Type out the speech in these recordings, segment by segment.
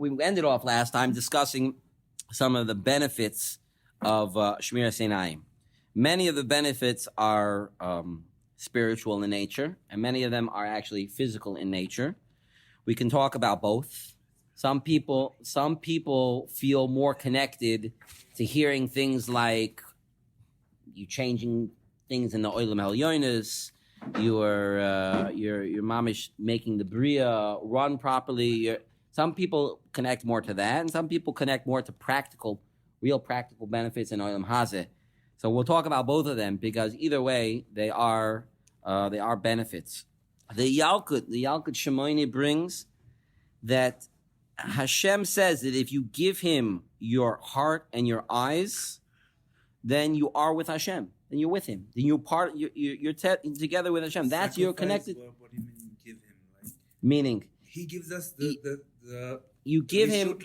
we ended off last time discussing some of the benefits of Shemiras Einayim. Many of the benefits are spiritual in nature, and many of them are actually physical in nature. We can talk about both. Some people feel more connected to hearing things like you changing things in the Olam Elyonis, your mamish making the bria run properly. Some people connect more to that, and some people connect more to real practical benefits in Olam Hazeh. So we'll talk about both of them because either way they are benefits. The Yalkut Shimoni brings that Hashem says that if you give him your heart and your eyes, then you are with Hashem. Then you're with him. Then you're together with Hashem. That's you're connected. What do you mean give him? Like, meaning he gives us the you give him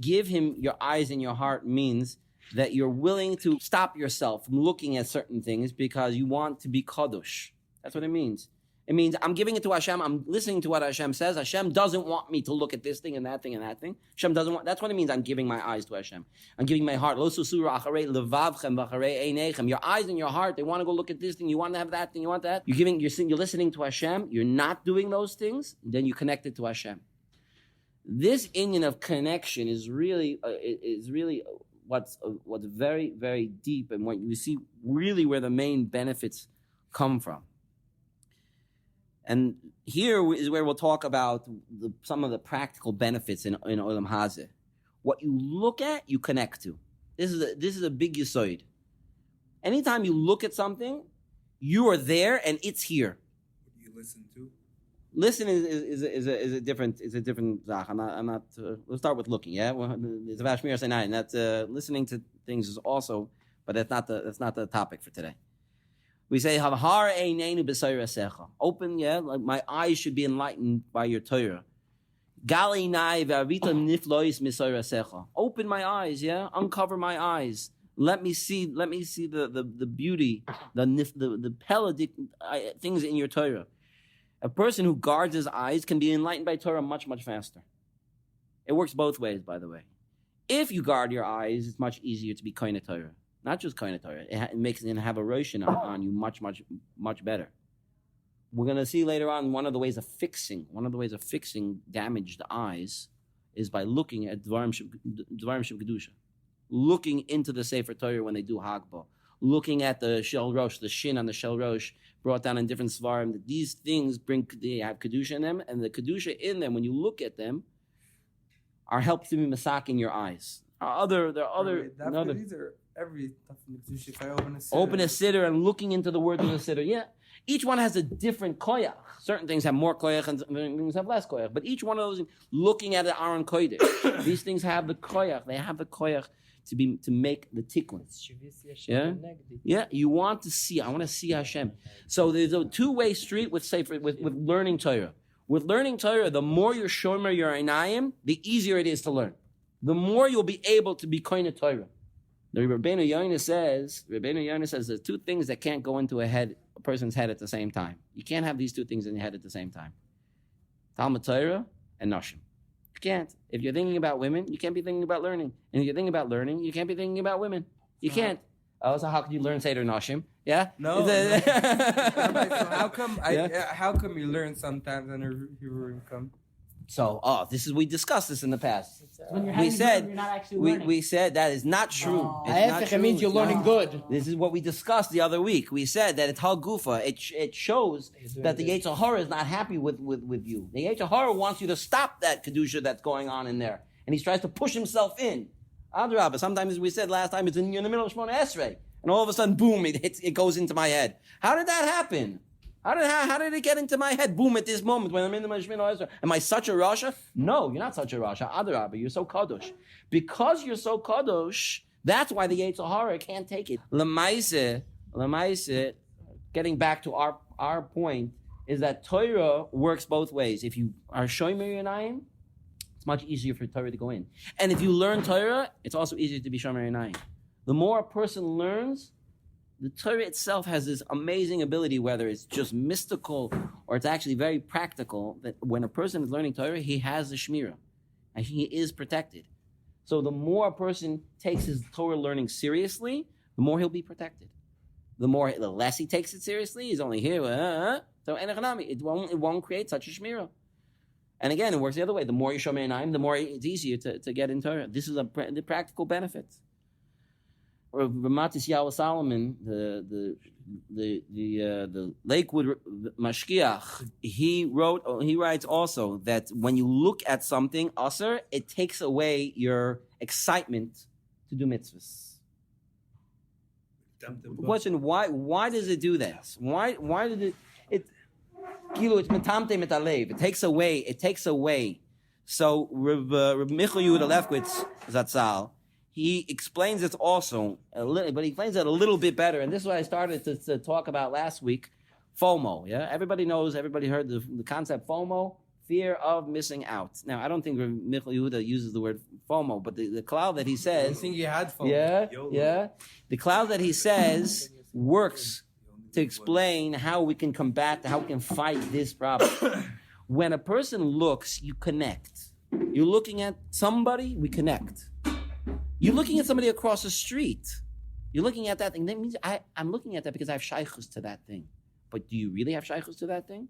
give him your eyes and your heart means that you're willing to stop yourself from looking at certain things because you want to be kadosh. That's what it means. It means I'm giving it to Hashem. I'm listening to what Hashem says. Hashem doesn't want me to look at this thing and that thing and that thing. Hashem doesn't want. That's what it means. I'm giving my eyes to Hashem. I'm giving my heart. Your eyes and your heart. They want to go look at this thing. You want to have that thing. You want that. You're listening to Hashem. You're not doing those things. Then you connected to Hashem. This union of connection is really what's very, very deep, and what you see really where the main benefits come from. And here is where we'll talk about some of the practical benefits in Olam Hazeh. What you look at, you connect to. This is a big yesod. Anytime you look at something, you are there and it's here. What do you listen to? Listen is a different zach. I'm not. Let's start with looking. Yeah, it's about Shemiras Einayim. That's listening to things is also, but that's not the topic for today. We say, open, yeah, like my eyes should be enlightened by your Torah. Open my eyes, yeah, uncover my eyes. Let me see the beauty, the pelagic things in your Torah. A person who guards his eyes can be enlightened by Torah much, much faster. It works both ways, by the way. If you guard your eyes, it's much easier to be koine Torah. Not just koine Torah. It makes it have a roshin on you much, much, much better. We're going to see later on one of the ways of fixing damaged eyes is by looking at dvarim shem kedusha. Looking into the Sefer Torah when they do Hagbah. Looking at the shel rosh, the shin on the shel rosh, brought down in different svarim, that these things they have kedusha in them, and the kedusha in them, when you look at them, are helped to be masak in your eyes. These are every kedusha. If I open a siddur and looking into the words of the siddur, yeah. Each one has a different koyach. Certain things have more koyach and certain things have less koyach. But each one of those, looking at the Aron Kodesh, these things have the koyach. They have the koyach to make the tikkun. Yeah. You want to see. I want to see Hashem. So there's a two-way street with learning Torah. With learning Torah, the more you're shomer your einayim, the easier it is to learn. The more you'll be able to be koine Torah. The Rabbeinu Yonah says there's two things that can't go into a person's head at the same time. You can't have these two things in your head at the same time. Talmud Torah and Nashim. You can't. If you're thinking about women, you can't be thinking about learning. And if you're thinking about learning, you can't be thinking about women. You can't. So how could you learn Seder Nashim? Yeah? No. So how come you learn sometimes and a Hebrew come? So, we discussed this in the past. When you're you're not actually learning. We said that is not true. No. It means you're learning good. This is what we discussed the other week. We said that it's Gufa. It shows that the Yetzer Hara is not happy with you. The Yetzer Hara wants you to stop that kedusha that's going on in there, and he tries to push himself in. Adrabah. Sometimes we said last time you're in the middle of Shemona Esrei, and all of a sudden, boom! It goes into my head. How did that happen? How did it get into my head? Boom, at this moment when I'm in the Shemona Esrei. Am I such a Rasha? No, you're not such a Rasha. Adrabah, you're so kadosh. Because you're so kadosh, that's why the Yetzer Hara can't take it. Lamaise, getting back to our point, is that Torah works both ways. If you are Shomer Einayim, it's much easier for Torah to go in. And if you learn Torah, it's also easier to be Shomer Einayim. The more a person learns, the Torah itself has this amazing ability, whether it's just mystical or it's actually very practical, that when a person is learning Torah, he has the Shemira. and he is protected. So the more a person takes his Torah learning seriously, the more he'll be protected. The less he takes it seriously, he's only here. So it won't create such a Shemira. And again, it works the other way. The more you show Einayim, the more it's easier to get in Torah. This is the practical benefit. Or Ramatis Yahweh Solomon, the Lakewood mashgiach, he writes also that when you look at something aser, it takes away your excitement to do mitzvahs. The question: Why does it do that? Why did it? It's metamte metalev. It takes away. So Rabbi Michal Yehuda Lefkowitz Zatzal, he explains it also a little, but he explains it a little bit better. And this is what I started to talk about last week. FOMO. Yeah, everybody heard the concept FOMO, fear of missing out. Now, I don't think Rabbi Michal Yehuda uses the word FOMO, but the cloud that he says. I think he had FOMO. Yeah. The cloud that he says works to explain how we can combat, how we can fight this problem. When a person looks, you connect. You're looking at somebody, we connect. You're looking at somebody across the street. You're looking at that thing. That means I'm looking at that because I have shaychus to that thing. But do you really have shaychus to that thing?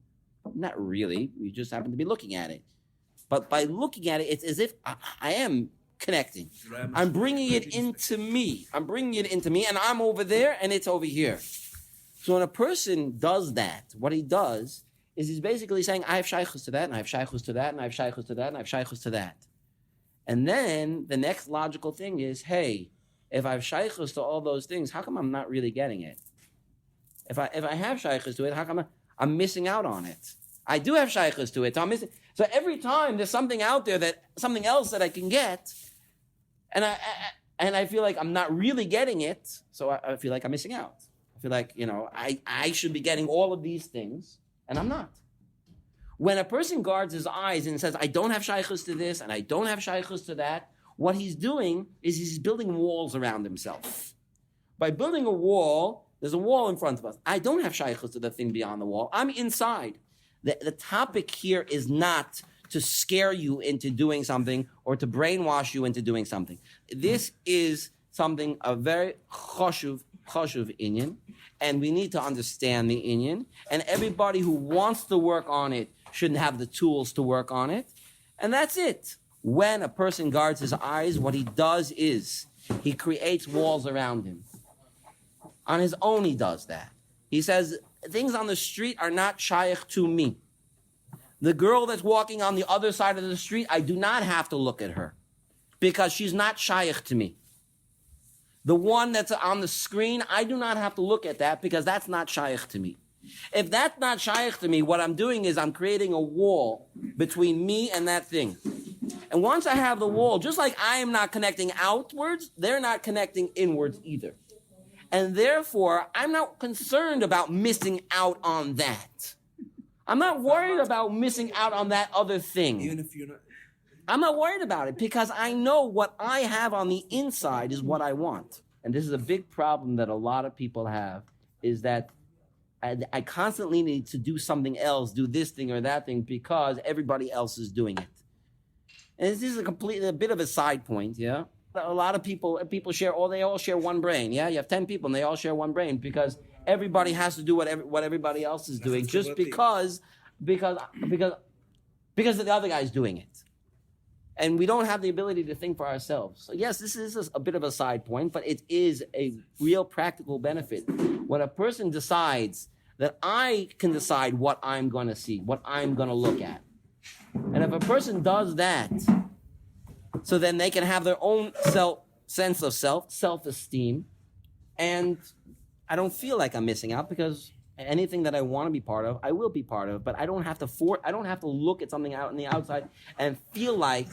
Not really. You just happen to be looking at it. But by looking at it, it's as if I am connecting. I'm bringing it into me. And I'm over there, and it's over here. So when a person does that, what he does is he's basically saying, I have shaychus to that, and I have shaychus to that, and I have shaychus to that, and I have shaychus to that. And then the next logical thing is, hey, if I have shaychus to all those things, how come I'm not really getting it? If I have shaychus to it, how come I'm missing out on it? I do have shaychus to it, so I'm missing. So every time there's something out there something else that I can get, and I feel like I'm not really getting it, so I feel like I'm missing out. I feel like, I should be getting all of these things, and I'm not. When a person guards his eyes and says, I don't have shaychus to this, and I don't have shaychus to that, what he's doing is he's building walls around himself. By building a wall, there's a wall in front of us. I don't have shaychus to the thing beyond the wall. I'm inside. The topic here is not to scare you into doing something or to brainwash you into doing something. This is something, a very choshuv inyan, and we need to understand the inyan, and everybody who wants to work on it should have the tools to work on it, and that's it. When a person guards his eyes, what he does is he creates walls around him. On his own, he does that. He says, things on the street are not shaykh to me. The girl that's walking on the other side of the street, I do not have to look at her because she's not shaykh to me. The one that's on the screen, I do not have to look at that because that's not shaykh to me. If that's not shaykh to me, what I'm doing is I'm creating a wall between me and that thing. And once I have the wall, just like I am not connecting outwards, they're not connecting inwards either. And therefore, I'm not concerned about missing out on that. I'm not worried about missing out on that other thing. Even if you're not... I'm not worried about it because I know what I have on the inside is what I want. And this is a big problem that a lot of people have, is that I constantly need to do something else, do this thing or that thing because everybody else is doing it. And this is a bit of a side point, yeah? A lot of people share, they all share one brain, yeah? You have 10 people and they all share one brain because everybody has to do what everybody else is doing just because the other guy's doing it. And we don't have the ability to think for ourselves. So yes, this is a bit of a side point, but it is a real practical benefit. When a person decides that I can decide what I'm going to see, what I'm going to look at. And if a person does that, so then they can have their own sense of self-esteem, and I don't feel like I'm missing out because anything that I want to be part of, I will be part of, but I don't have to look at something out on the outside and feel like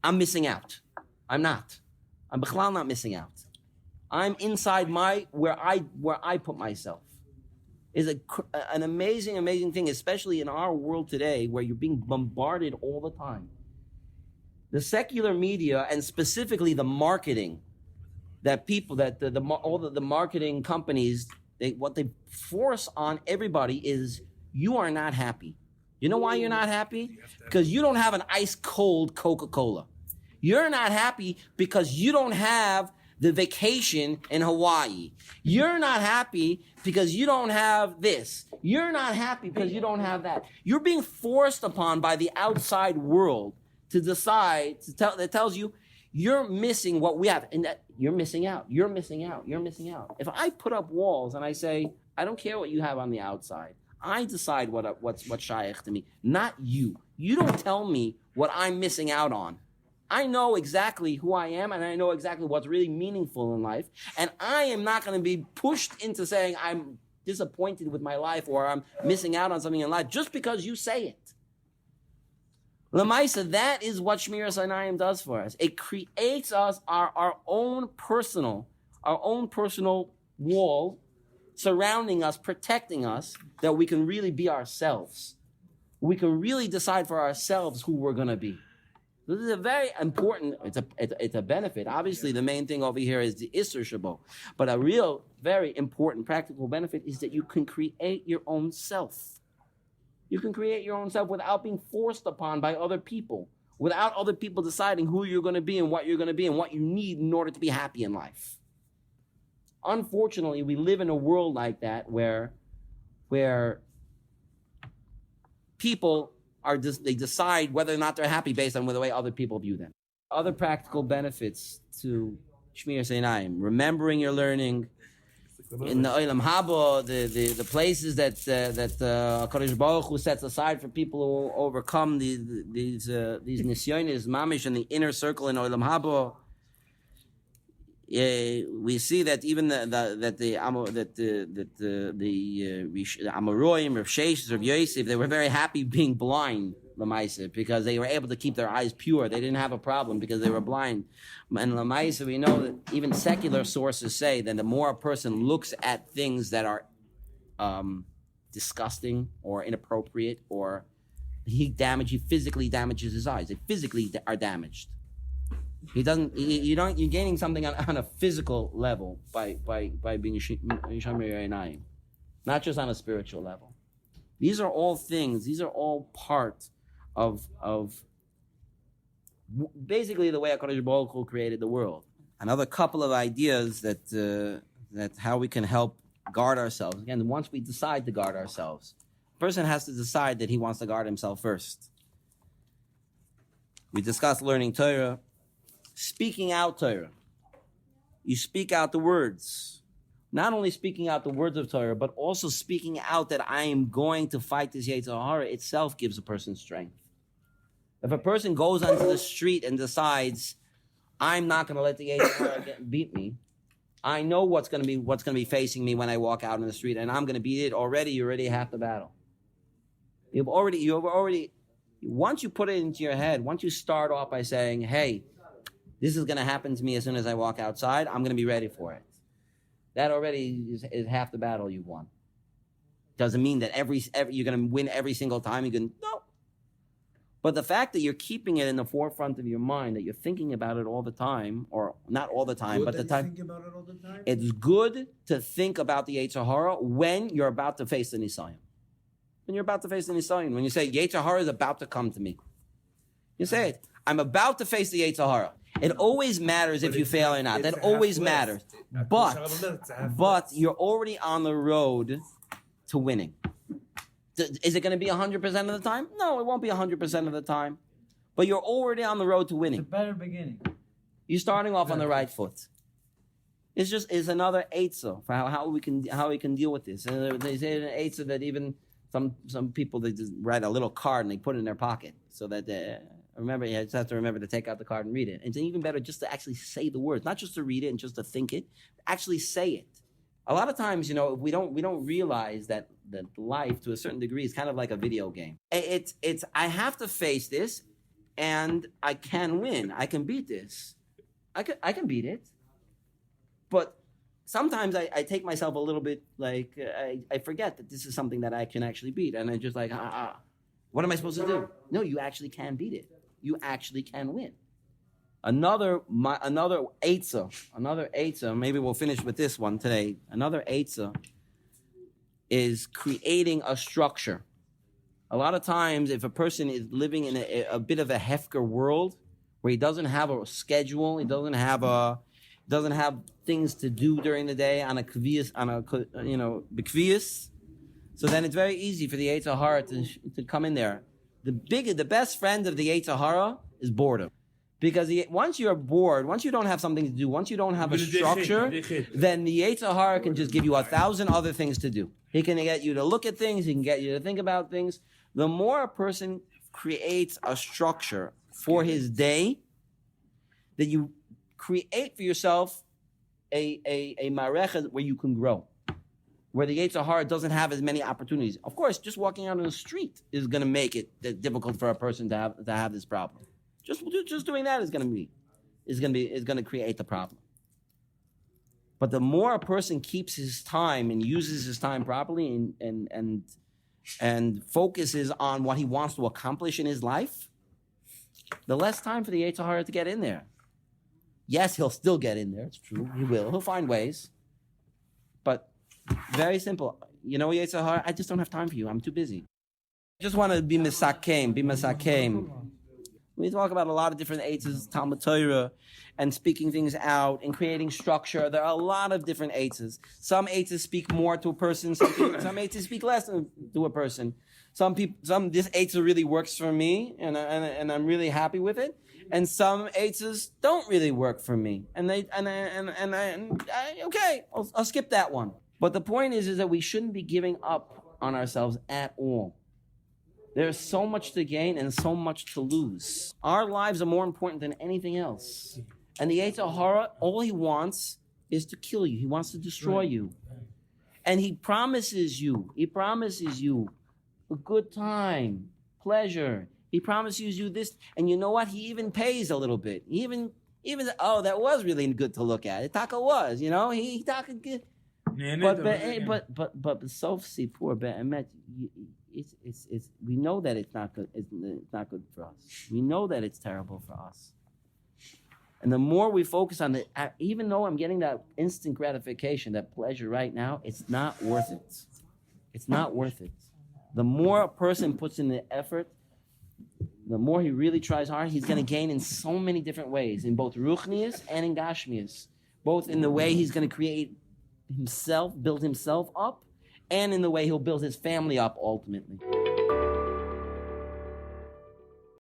I'm missing out. I'm not. I'm b'chlal not missing out. I'm inside where I put myself. Is an amazing thing, especially in our world today where you're being bombarded all the time. The secular media and specifically the marketing that all the marketing companies, what they force on everybody is you are not happy. You know why you're not happy? Because you don't have an ice cold Coca-Cola. You're not happy because you don't have the vacation in Hawaii. You're not happy because you don't have this. You're not happy because you don't have that. You're being forced upon by the outside world to decide, that tells you you're missing what we have. And that you're missing out. You're missing out. You're missing out. If I put up walls and I say, I don't care what you have on the outside. I decide what's shaykh to me, not you. You don't tell me what I'm missing out on. I know exactly who I am, and I know exactly what's really meaningful in life. And I am not going to be pushed into saying I'm disappointed with my life or I'm missing out on something in life just because you say it. Lamaisa, that is what Shemiras Einayim does for us. It creates us our own personal wall surrounding us, protecting us, that we can really be ourselves. We can really decide for ourselves who we're going to be. This is a very important, it's a benefit. Obviously, the main thing over here is the Isser Shabo. But a real, very important practical benefit is that you can create your own self. You can create your own self without being forced upon by other people, without other people deciding who you're going to be and what you're going to be and what you need in order to be happy in life. Unfortunately, we live in a world like that where people they decide whether or not they're happy based on the way other people view them. Other practical benefits to Shemiras Einayim: remembering your learning in the Olam Haba, the places that Hakadosh Baruch Hu sets aside for people who overcome these nisyonis, mamish, in the inner circle in Olam Haba. We see that even the Amoroim, Rav Sheshes, Rav Yosef, they were very happy being blind, Lamaisa, because they were able to keep their eyes pure. They didn't have a problem because they were blind. And Lamaisa, we know that even secular sources say that the more a person looks at things that are disgusting or inappropriate, or he physically damages his eyes. They physically are damaged. You're gaining something on a physical level by being Shemiras Einayim, not just on a spiritual level. These are all things. These are all part of basically the way HaKadosh Baruch Hu created the world. Another couple of ideas that how we can help guard ourselves. Again, once we decide to guard ourselves, a person has to decide that he wants to guard himself first. We discussed learning Torah. Speaking out Torah. You speak out the words. Not only speaking out the words of Torah, but also speaking out that I am going to fight this Yetzer Hara itself gives a person strength. If a person goes onto the street and decides, I'm not going to let the Yetzer Hara beat me, I know what's going to be facing me when I walk out in the street, and I'm going to beat it. You're already half the battle. You've already, once you put it into your head, once you start off by saying, hey, this is going to happen to me as soon as I walk outside, I'm going to be ready for it. That already is half the battle you've won. Doesn't mean that every you're going to win every single time. No. But the fact that you're keeping it in the forefront of your mind, that you're thinking about it all the time, or not all the time, but the time. Think about it all the time? It's good to think about the Yetzer Hara when you're about to face the Nisayim. When you're about to face the Nisayim. When you say, Yetzer Hara is about to come to me. You say it. I'm about to face the Yetzer Hara. It always matters if you fail or not. That always matters. But you're already on the road to winning. Is it going to be 100% of the time? No, it won't be 100% of the time. But you're already on the road to winning. It's a better beginning. You're starting off on the right foot. It's another eitzah for how we can deal with this. And they say an eitzah that even some people, they just write a little card and they put it in their pocket so that remember, you just have to remember to take out the card and read it. It's even better just to actually say the words, not just to read it and just to think it, actually say it. A lot of times, we don't realize that life, to a certain degree, is kind of like a video game. It's I have to face this, and I can win. I can beat this. I can beat it. But sometimes I take myself a little bit like I forget that this is something that I can actually beat, and I'm just like, what am I supposed to do? No, you actually can beat it. You actually can win. Another eitzah, maybe we'll finish with this one today. Another eitzah is creating a structure. A lot of times, if a person is living in a bit of a hefker world, where he doesn't have a schedule, he doesn't have things to do during the day on a kvias, b'kvias, so then it's very easy for the Yetzer Hara to come in there. The best friend of the Yetzer Hara is boredom. Because once you're bored, once you don't have something to do, once you don't have a structure, then the Yetzer Hara can just give you 1,000 other things to do. He can get you to look at things, he can get you to think about things. The more a person creates a structure for his day, that you create for yourself a marechet where you can grow, where the Yetzer Hara doesn't have as many opportunities. Of course, just walking out on the street is going to make it difficult for a person to have this problem. Just doing that is going to create the problem. But the more a person keeps his time and uses his time properly and focuses on what he wants to accomplish in his life, the less time for the Yetzer Hara to get in there. Yes, he'll still get in there. It's true. He will. He'll find ways. But very simple. You know, Yetzer Hara, I just don't have time for you. I'm too busy. I just want to be misakem. We talk about a lot of different eitzes, Talmud Torah, and speaking things out and creating structure. There are a lot of different eitzes. Some eitzes speak more to a person. Some eitzes speak less to a person. This eitzah really works for me, and I'm really happy with it. And some eitzes don't really work for me, okay, I'll skip that one. But the point is that we shouldn't be giving up on ourselves at all. There's so much to gain and so much to lose. Our lives are more important than anything else. And the Yetzer Hara, all he wants is to kill you. He wants to destroy you. And he promises you a good time, pleasure. He promises you this. And you know what? He even pays a little bit. He even that was really good to look at. Itaka was, he taka good. But Sophie, poor Be'emet, it's we know that it's not good. It's not good for us. We know that it's terrible for us. And the more we focus on it, even though I'm getting that instant gratification, that pleasure right now, it's not worth it. It's not worth it. The more a person puts in the effort, the more he really tries hard, he's going to gain in so many different ways, in both ruchnius and in gashmius. Both in the way he's going to create himself, build himself up, and in the way he'll build his family up ultimately.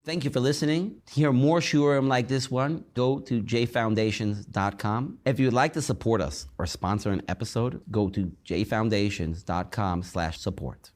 Thank you for listening. To hear more shurim like this one, go to jfoundations.com. If you'd like to support us or sponsor an episode, go to jfoundations.com/support.